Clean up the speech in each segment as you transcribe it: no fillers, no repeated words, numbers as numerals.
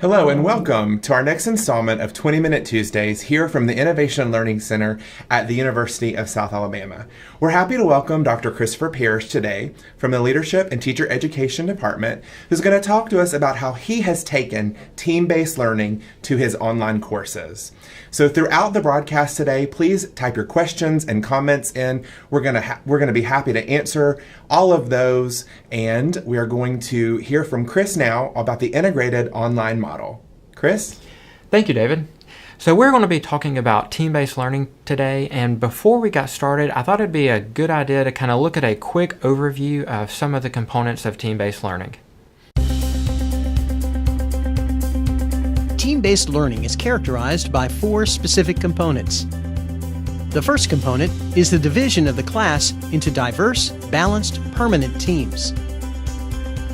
Hello and welcome to our next installment of 20-Minute Tuesdays here from the Innovation Learning Center at the University of South Alabama. We're happy to welcome Dr. Christopher Parrish today from the Leadership and Teacher Education Department, who's going to talk to us about how he has taken team-based learning to his online courses. So throughout the broadcast today, please type your questions and comments in. We're going to be happy to answer all of those, and we are going to hear from Chris now about the integrated online model. Chris? Thank you, David. So we're going to be talking about team-based learning today, and before we got started, I thought it'd be a good idea to kind of look at a quick overview of some of the components of team-based learning. Team-based learning is characterized by four specific components. The first component is the division of the class into diverse, balanced, permanent teams.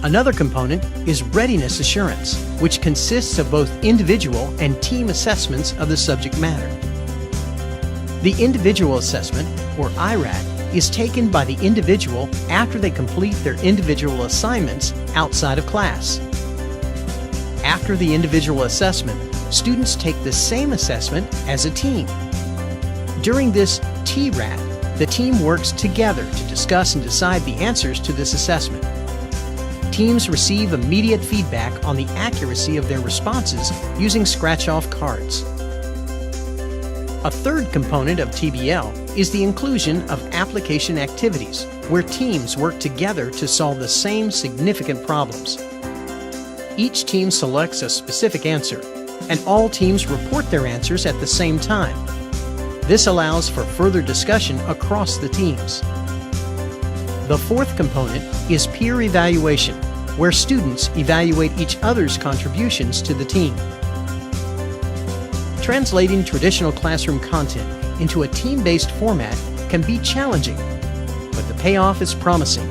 Another component is readiness assurance, which consists of both individual and team assessments of the subject matter. The individual assessment, or IRAT, is taken by the individual after they complete their individual assignments outside of class. After the individual assessment, students take the same assessment as a team. During this TRAT, the team works together to discuss and decide the answers to this assessment. Teams receive immediate feedback on the accuracy of their responses using scratch-off cards. A third component of TBL is the inclusion of application activities, where teams work together to solve the same significant problems. Each team selects a specific answer, and all teams report their answers at the same time. This allows for further discussion across the teams. The fourth component is peer evaluation, where students evaluate each other's contributions to the team. Translating traditional classroom content into a team-based format can be challenging, but the payoff is promising.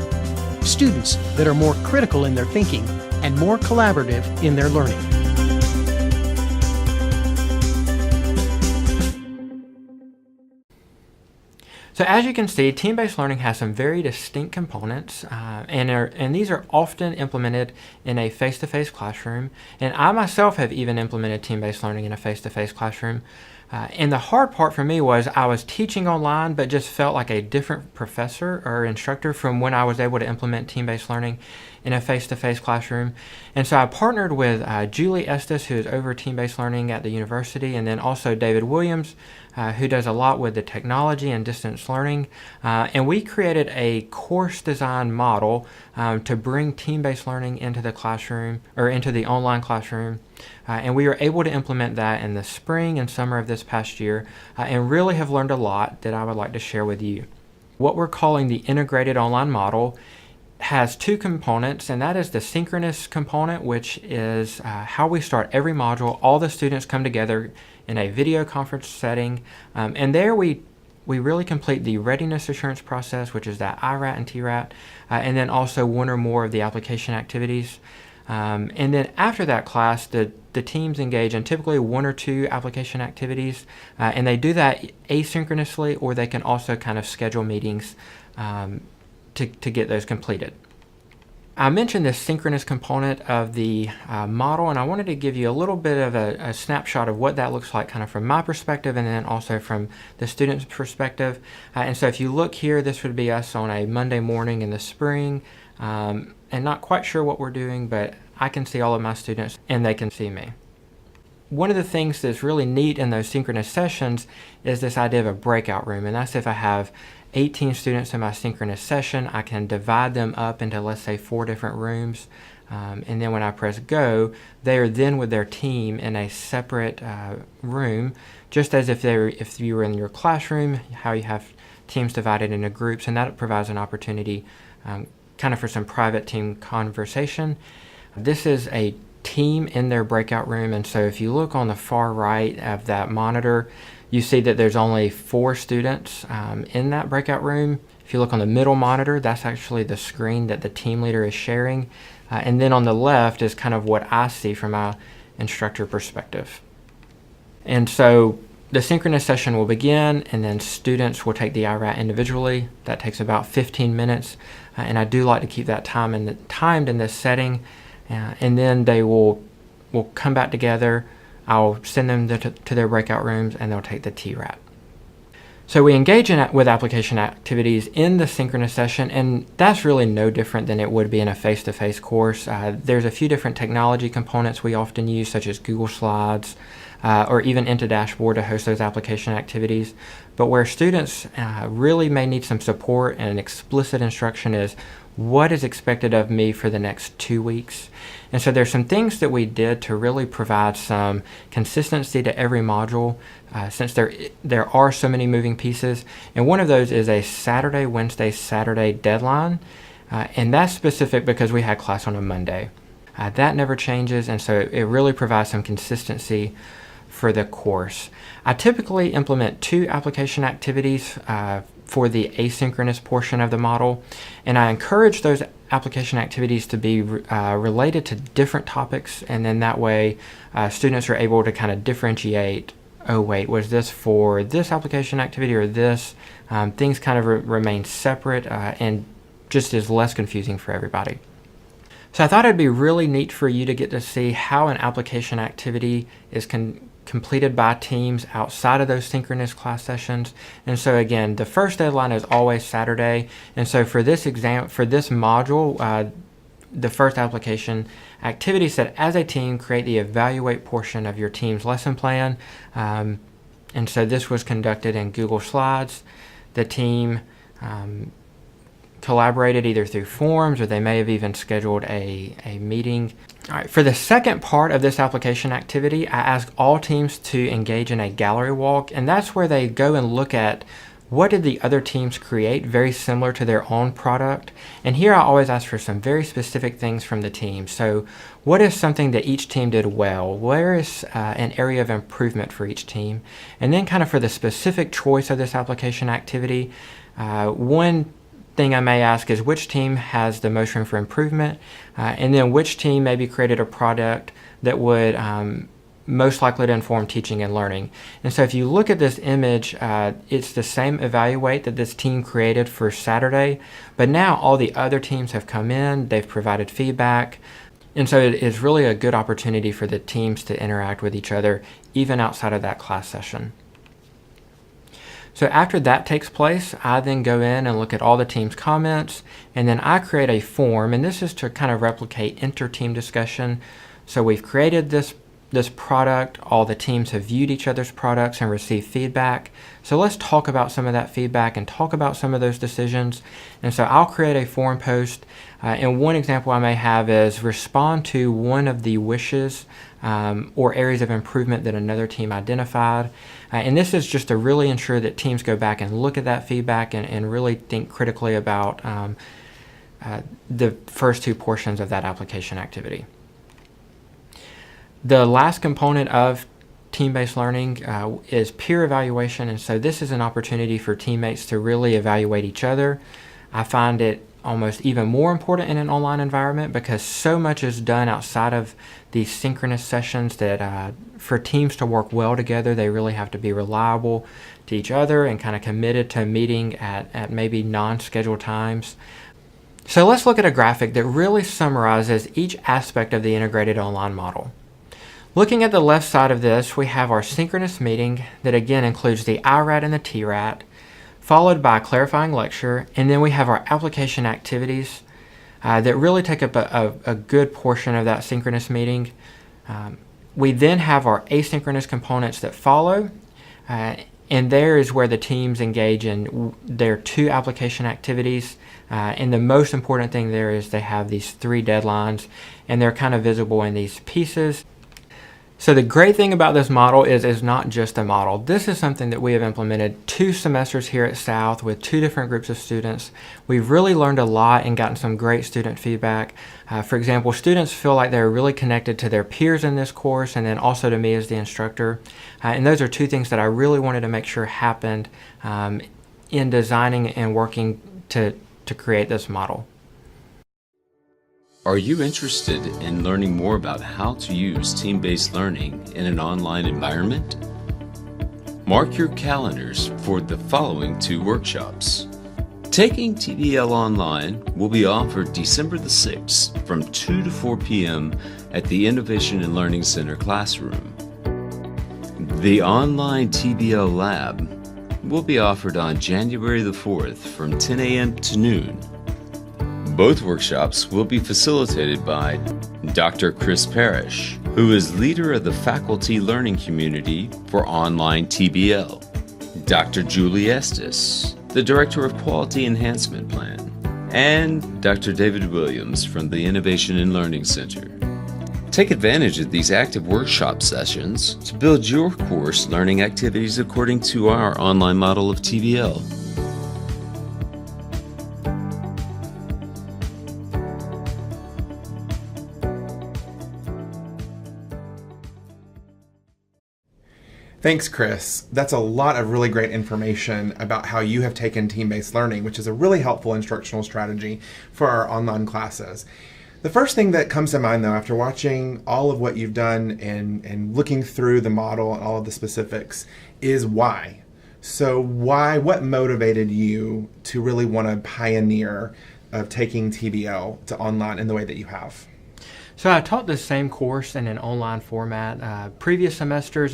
Students that are more critical in their thinking and more collaborative in their learning. So as you can see, team-based learning has some very distinct components, and these are often implemented in a face-to-face classroom. And I myself have even implemented team-based learning in a face-to-face classroom. And the hard part for me was I was teaching online, but just felt like a different professor or instructor from when I was able to implement team-based learning in a face-to-face classroom. And so I partnered with Julie Estes, who is over team-based learning at the university, and then also David Williams, who does a lot with the technology and distance learning. And we created a course design model to bring team-based learning into the classroom, or into the online classroom. And we were able to implement that in the spring and summer of this past year, and really have learned a lot that I would like to share with you. What we're calling the integrated online model has two components, and that is the synchronous component, which is how we start every module. All the students come together in a video conference setting, and there we really complete the readiness assurance process, which is that IRAT and TRAT, and then also one or more of the application activities. And then after that class, the teams engage in typically one or two application activities, and they do that asynchronously, or they can also kind of schedule meetings to get those completed. I mentioned this synchronous component of the model, and I wanted to give you a little bit of a snapshot of what that looks like kind of from my perspective, and then also from the student's perspective. And so if you look here, this would be us on a Monday morning in the spring, and not quite sure what we're doing, but I can see all of my students and they can see me. One of the things that's really neat in those synchronous sessions is this idea of a breakout room, and that's if I have 18 students in my synchronous session, I can divide them up into, let's say, 4 different rooms, and then when I press go, they are then with their team in a separate room, just as if you were in your classroom, how you have teams divided into groups, and that provides an opportunity kind of for some private team conversation. This is a team in their breakout room, and so if you look on the far right of that monitor, you see that there's only 4 students in that breakout room. If you look on the middle monitor, that's actually the screen that the team leader is sharing, and then on the left is kind of what I see from my instructor perspective. And so the synchronous session will begin, and then students will take the IRAT individually. That takes about 15 minutes, and I do like to keep that timed in this setting, and then they will will come back together. I'll send them to their breakout rooms, and they'll take the TRAT. So we engage with application activities in the synchronous session, and that's really no different than it would be in a face-to-face course. There's a few different technology components we often use, such as Google Slides, or even into Dashboard to host those application activities. But where students really may need some support and an explicit instruction is what is expected of me for the next 2 weeks. And so there's some things that we did to really provide some consistency to every module, since there are so many moving pieces. And one of those is a Saturday, Wednesday, Saturday deadline. And that's specific because we had class on a Monday. That never changes, and so it really provides some consistency for the course. I typically implement 2 application activities for the asynchronous portion of the model, and I encourage those application activities to be related to different topics, and then that way students are able to kind of differentiate, oh wait, was this for this application activity or this? Things kind of remain separate and just is less confusing for everybody. So I thought it'd be really neat for you to get to see how an application activity is completed by teams outside of those synchronous class sessions. And so again, the first deadline is always Saturday. And so for this module, the first application activity said, as a team, create the evaluate portion of your team's lesson plan. And so this was conducted in Google Slides. The team collaborated either through forums, or they may have even scheduled a meeting. All right, for the second part of this application activity, I ask all teams to engage in a gallery walk, and that's where they go and look at what did the other teams create very similar to their own product. And here I always ask for some very specific things from the team. So what is something that each team did well? Where is an area of improvement for each team? And then kind of for the specific choice of this application activity, one thing I may ask is which team has the most room for improvement, and then which team maybe created a product that would most likely to inform teaching and learning. And so if you look at this image, it's the same evaluate that this team created for Saturday, but now all the other teams have come in, they've provided feedback, and so it is really a good opportunity for the teams to interact with each other even outside of that class session. So after that takes place, I then go in and look at all the team's comments, and then I create a form, and this is to kind of replicate inter-team discussion. So we've created this product, all the teams have viewed each other's products and received feedback. So let's talk about some of that feedback and talk about some of those decisions. And so I'll create a forum post, and one example I may have is respond to one of the wishes or areas of improvement that another team identified. And this is just to really ensure that teams go back and look at that feedback and really think critically about the first 2 portions of that application activity. The last component of team-based learning is peer evaluation, and so this is an opportunity for teammates to really evaluate each other. I find it almost even more important in an online environment because so much is done outside of these synchronous sessions that for teams to work well together, they really have to be reliable to each other and kind of committed to meeting at maybe non-scheduled times. So let's look at a graphic that really summarizes each aspect of the integrated online model. Looking at the left side of this, we have our synchronous meeting that again includes the IRAT and the TRAT, followed by a clarifying lecture, and then we have our application activities that really take up a good portion of that synchronous meeting. We then have our asynchronous components that follow, and there is where the teams engage in their 2 application activities, and the most important thing there is they have these 3 deadlines, and they're kind of visible in these pieces. So the great thing about this model is it's not just a model. This is something that we have implemented 2 semesters here at South with 2 different groups of students. We've really learned a lot and gotten some great student feedback. For example, students feel like they're really connected to their peers in this course and then also to me as the instructor. And those are 2 things that I really wanted to make sure happened in designing and working to create this model. Are you interested in learning more about how to use team-based learning in an online environment? Mark your calendars for the following 2 workshops. Taking TBL Online will be offered December the 6th from 2 to 4 p.m. at the Innovation and Learning Center classroom. The online TBL Lab will be offered on January the 4th from 10 a.m. to noon. Both workshops will be facilitated by Dr. Chris Parrish, who is leader of the faculty learning community for online TBL, Dr. Julie Estes, the Director of Quality Enhancement Plan, and Dr. David Williams from the Innovation and Learning Center. Take advantage of these active workshop sessions to build your course learning activities according to our online model of TBL. Thanks, Chris. That's a lot of really great information about how you have taken team-based learning, which is a really helpful instructional strategy for our online classes. The first thing that comes to mind, though, after watching all of what you've done and looking through the model and all of the specifics, is why. So what motivated you to really want to pioneer of taking TBL to online in the way that you have? So I taught the same course in an online format previous semesters,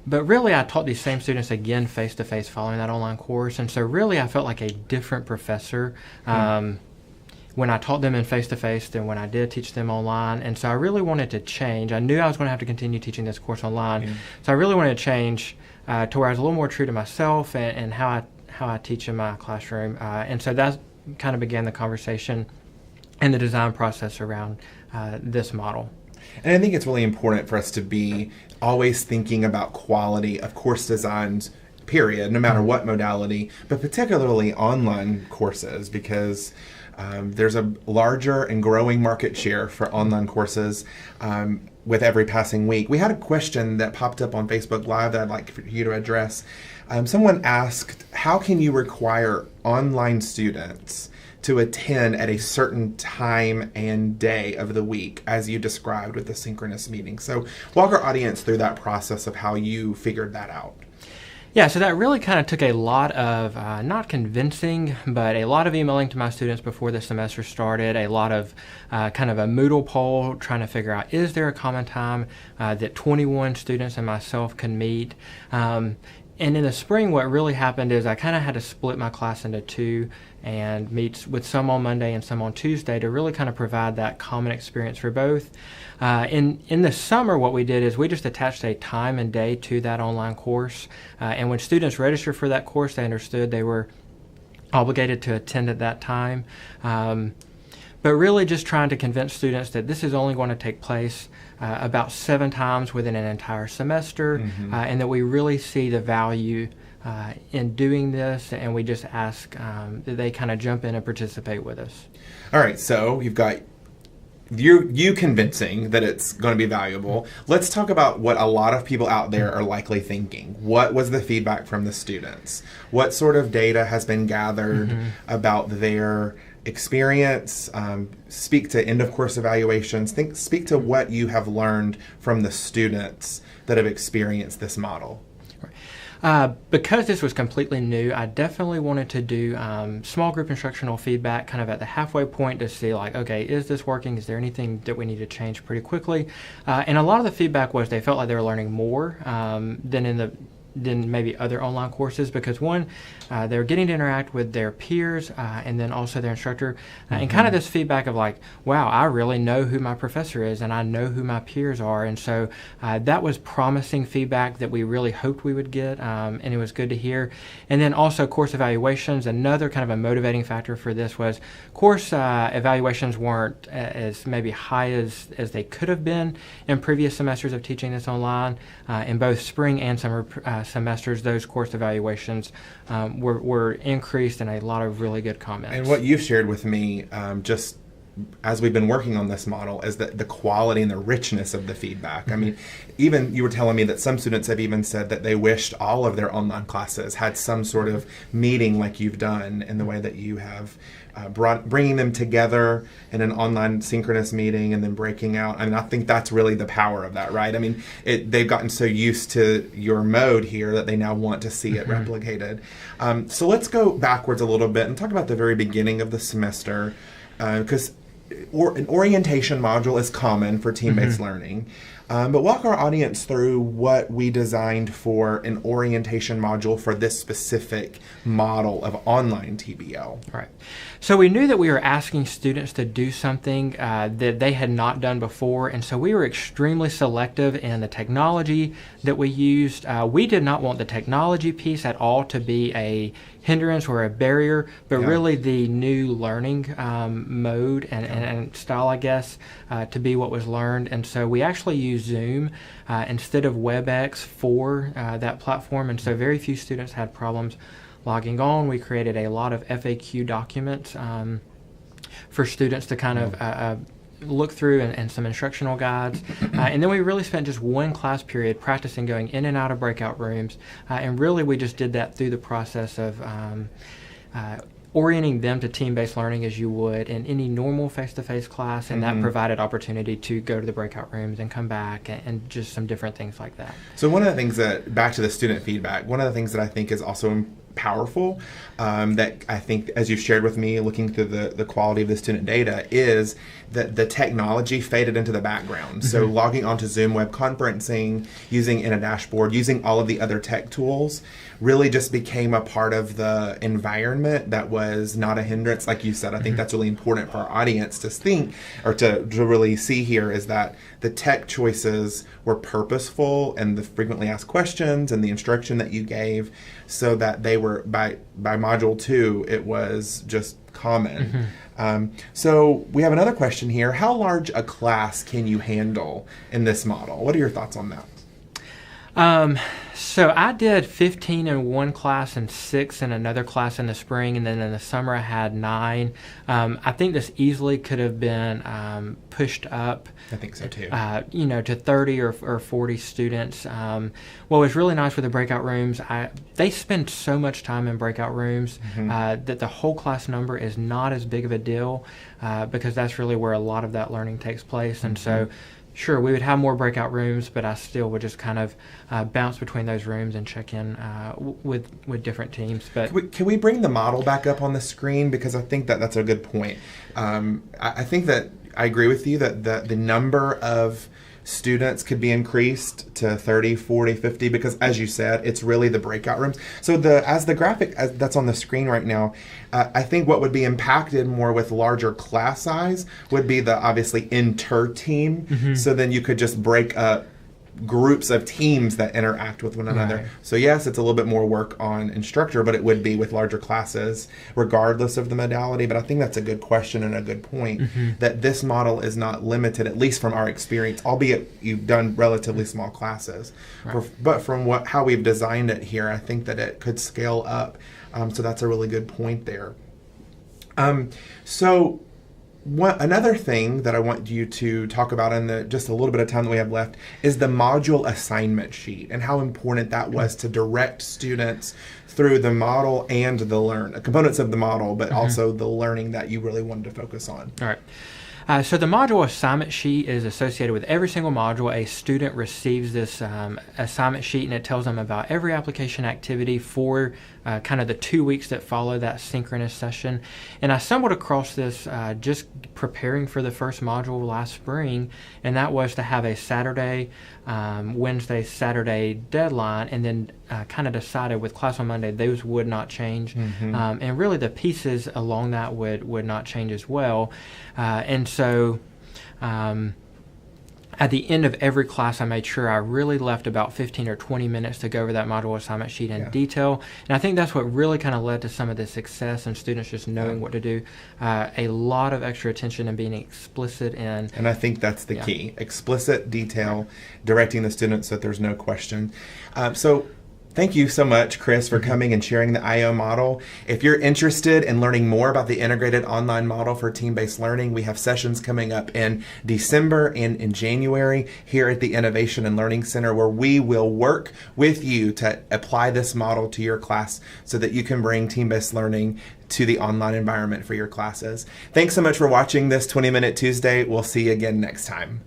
but really I taught these same students again face-to-face following that online course. And so really I felt like a different professor when I taught them in face-to-face than when I did teach them online. And so I really wanted to change. I knew I was going to have to continue teaching this course online. So I really wanted to change to where I was a little more true to myself and how I teach in my classroom. And so that kind of began the conversation and the design process around this model. And I think it's really important for us to be always thinking about quality of course designs, period, no matter what modality, but particularly online courses, because there's a larger and growing market share for online courses with every passing week. We had a question that popped up on Facebook Live that I'd like for you to address. Someone asked, how can you require online students to attend at a certain time and day of the week, as you described with the synchronous meeting? So walk our audience through that process of how you figured that out. Yeah, so that really kind of took a lot of, not convincing, but a lot of emailing to my students before the semester started, a lot of kind of a Moodle poll trying to figure out, is there a common time that 21 students and myself can meet? And in the spring, what really happened is I kind of had to split my class into two and meet with some on Monday and some on Tuesday to really kind of provide that common experience for both. In the summer, what we did is we just attached a time and day to that online course. And when students registered for that course, they understood they were obligated to attend at that time. But really just trying to convince students that this is only going to take place about 7 times within an entire semester, and that we really see the value in doing this, and we just ask that they kind of jump in and participate with us. All right, so you've got you convincing that it's going to be valuable. Let's talk about what a lot of people out there are likely thinking. What was the feedback from the students? What sort of data has been gathered about their experience? Speak to end of course evaluations. Speak to what you have learned from the students that have experienced this model. Because this was completely new, I definitely wanted to do small group instructional feedback kind of at the halfway point to see like, okay, is this working? Is there anything that we need to change pretty quickly? And a lot of the feedback was they felt like they were learning more than maybe other online courses, because one, they're getting to interact with their peers and then also their instructor, and kind of this feedback of like, wow, I really know who my professor is and I know who my peers are. And so that was promising feedback that we really hoped we would get, and it was good to hear. And then also course evaluations, another kind of a motivating factor for this was course evaluations weren't as maybe high as they could have been in previous semesters of teaching this online. In both spring and summer semesters, those course evaluations were increased, and a lot of really good comments. And what you've shared with me just as we've been working on this model, is that the quality and the richness of the feedback. I mean, even you were telling me that some students have even said that they wished all of their online classes had some sort of meeting like you've done in the way that you have bringing them together in an online synchronous meeting and then breaking out. I mean, I think that's really the power of that, right? I mean, they've gotten so used to your mode here that they now want to see it replicated. So let's go backwards a little bit and talk about the very beginning of the semester, because an orientation module is common for team-based learning. But walk our audience through what we designed for an orientation module for this specific model of online TBL. Right. So we knew that we were asking students to do something that they had not done before, and so we were extremely selective in the technology that we used. We did not want the technology piece at all to be a hindrance or a barrier, but really the new learning mode and style, I guess, to be what was learned. And so we actually used Zoom instead of WebEx for that platform, and so very few students had problems logging on. We created a lot of FAQ documents for students to kind of look through and some instructional guides. And then we really spent just one class period practicing going in and out of breakout rooms. And really we just did that through the process of orienting them to team-based learning as you would in any normal face-to-face class, and that provided opportunity to go to the breakout rooms and come back and just some different things like that. So one of the things that, back to the student feedback, one of the things that I think is also powerful, that I think, as you've shared with me, looking through the quality of the student data, is that the technology faded into the background. So logging onto Zoom web conferencing, using in a dashboard, using all of the other tech tools, really just became a part of the environment that was not a hindrance. Like you said, I think that's really important for our audience to think, or to really see here, is that the tech choices were purposeful, and the frequently asked questions and the instruction that you gave, so that they were, by module 2, it was just common. So we have another question here. How large a class can you handle in this model? What are your thoughts on that? So I did 15 in one class and 6 in another class in the spring, and then in the summer I had 9. I think this easily could have been pushed up. I think so too. To 30 or 40 students. What was really nice with the breakout rooms, they spend so much time in breakout rooms that the whole class number is not as big of a deal, because that's really where a lot of that learning takes place. And so sure, we would have more breakout rooms, but I still would just kind of bounce between those rooms and check in with different teams. But can we bring the model back up on the screen? Because I think that that's a good point. I think that I agree with you that the number of students could be increased to 30, 40, 50, because as you said, it's really the breakout rooms. So as the graphic that's on the screen right now, I think what would be impacted more with larger class size would be the obviously inter-team. So then you could just break up groups of teams that interact with one another. Right. So yes, it's a little bit more work on instructor, but it would be with larger classes regardless of the modality. But I think that's a good question and a good point, that this model is not limited, at least from our experience, albeit you've done relatively small classes. Right. But from how we've designed it here, I think that it could scale up. So that's a really good point there. Another thing that I want you to talk about in just a little bit of time that we have left is the module assignment sheet, and how important that was to direct students through the model and the components of the model, but also the learning that you really wanted to focus on. All right. So the module assignment sheet is associated with every single module. A student receives this assignment sheet, and it tells them about every application activity for kind of the 2 weeks that follow that synchronous session. And I stumbled across this just preparing for the first module last spring, and that was to have a Saturday, Wednesday, Saturday deadline, and then kind of decided with class on Monday those would not change. And really the pieces along that would not change as well. And so at the end of every class, I made sure I really left about 15 or 20 minutes to go over that module assignment sheet in detail. And I think that's what really kind of led to some of the success and students just knowing what to do. A lot of extra attention and being explicit in. And I think that's the key. Explicit detail, directing the students so that there's no question. So Thank you so much, Chris, for coming and sharing the IO model. If you're interested in learning more about the integrated online model for team-based learning, we have sessions coming up in December and in January here at the Innovation and Learning Center, where we will work with you to apply this model to your class so that you can bring team-based learning to the online environment for your classes. Thanks so much for watching this 20 Minute Tuesday. We'll see you again next time.